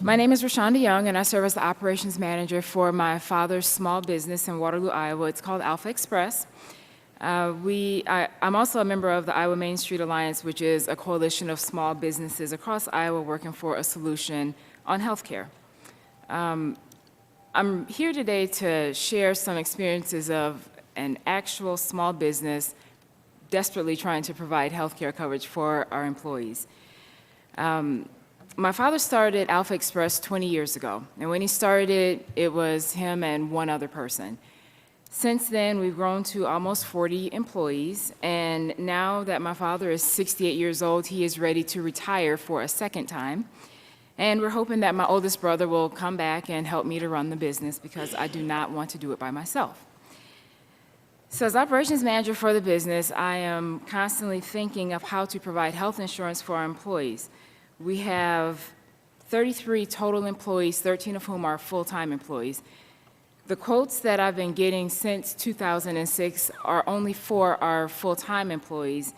My name is ReShonda Young, and I serve as the operations manager for my father's small business in Waterloo, Iowa. It's called Alpha Express. I'm also a member of the Iowa Main Street Alliance, which is a coalition of small businesses across Iowa working for a solution on healthcare. I'm here today to share some experiences of an actual small business desperately trying to provide healthcare coverage for our employees. My father started Alpha Express 20 years ago, and when he started, it was him and one other person. Since then, we've grown to almost 40 employees, and now that my father is 68 years old, he is ready to retire for a second time. And we're hoping that my oldest brother will come back and help me to run the business because I do not want to do it by myself. So as operations manager for the business, I am constantly thinking of how to provide health insurance for our employees. We have 33 total employees, 13 of whom are full-time employees. The quotes that I've been getting since 2006 are only for our full-time employees,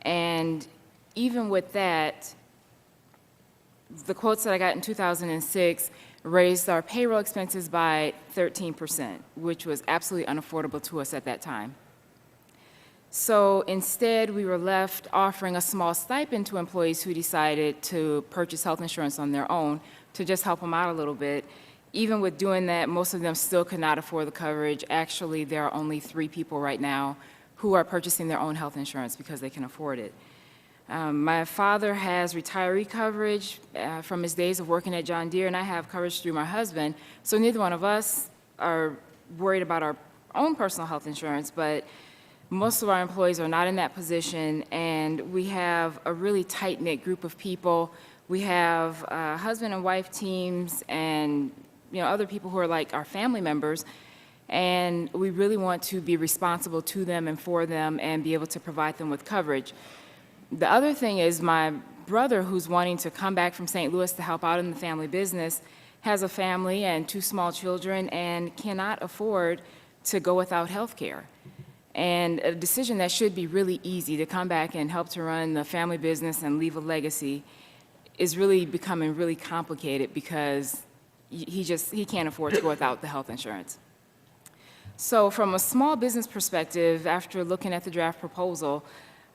and even with that, the quotes that I got in 2006 raised our payroll expenses by 13%, which was absolutely unaffordable to us at that time. So instead, we were left offering a small stipend to employees who decided to purchase health insurance on their own to just help them out a little bit. Even with doing that, most of them still could not afford the coverage. Actually, there are only 3 people right now who are purchasing their own health insurance because they can afford it. My father has retiree coverage from his days of working at John Deere, and I have coverage through my husband. So neither one of us are worried about our own personal health insurance, but most of our employees are not in that position, and we have a really tight-knit group of people. We have husband and wife teams and other people who are like our family members, and we really want to be responsible to them and for them and be able to provide them with coverage. The other thing is my brother, who's wanting to come back from St. Louis to help out in the family business, has a family and 2 small children and cannot afford to go without health care. And a decision that should be really easy to come back and help to run the family business and leave a legacy is really becoming really complicated because he can't afford to go without the health insurance. So from a small business perspective, after looking at the draft proposal,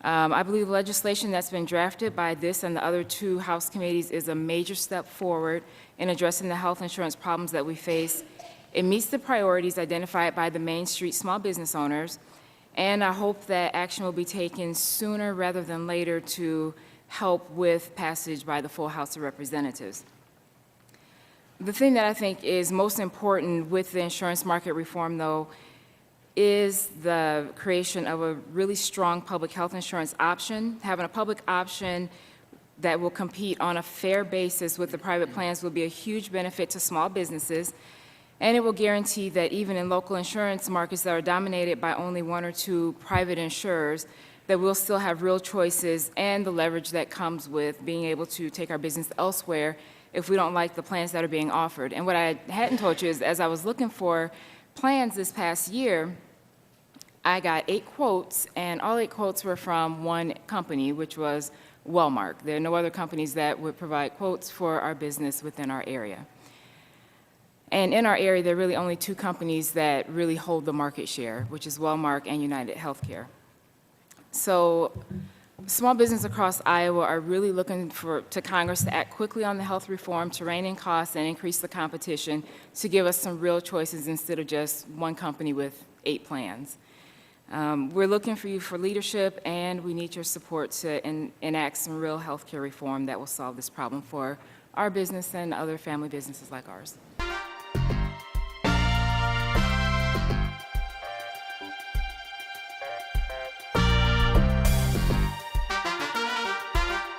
I believe legislation that's been drafted by this and the other 2 House committees is a major step forward in addressing the health insurance problems that we face. It meets the priorities identified by the Main Street small business owners, and I hope that action will be taken sooner rather than later to help with passage by the full House of Representatives. The thing that I think is most important with the insurance market reform, though, is the creation of a really strong public health insurance option. Having a public option that will compete on a fair basis with the private plans will be a huge benefit to small businesses, and it will guarantee that even in local insurance markets that are dominated by only 1 or 2 private insurers, that we'll still have real choices and the leverage that comes with being able to take our business elsewhere if we don't like the plans that are being offered. And what I hadn't told you is, as I was looking for plans this past year, I got 8 quotes, and all 8 quotes were from one company, which was Wellmark. There are no other companies that would provide quotes for our business within our area. And in our area, there are really only 2 companies that really hold the market share, which is Wellmark and United Healthcare. So small business across Iowa are really looking to Congress to act quickly on the health reform to rein in costs and increase the competition to give us some real choices instead of just one company with 8 plans. We're looking for you for leadership, and we need your support to enact some real health care reform that will solve this problem for our business and other family businesses like ours.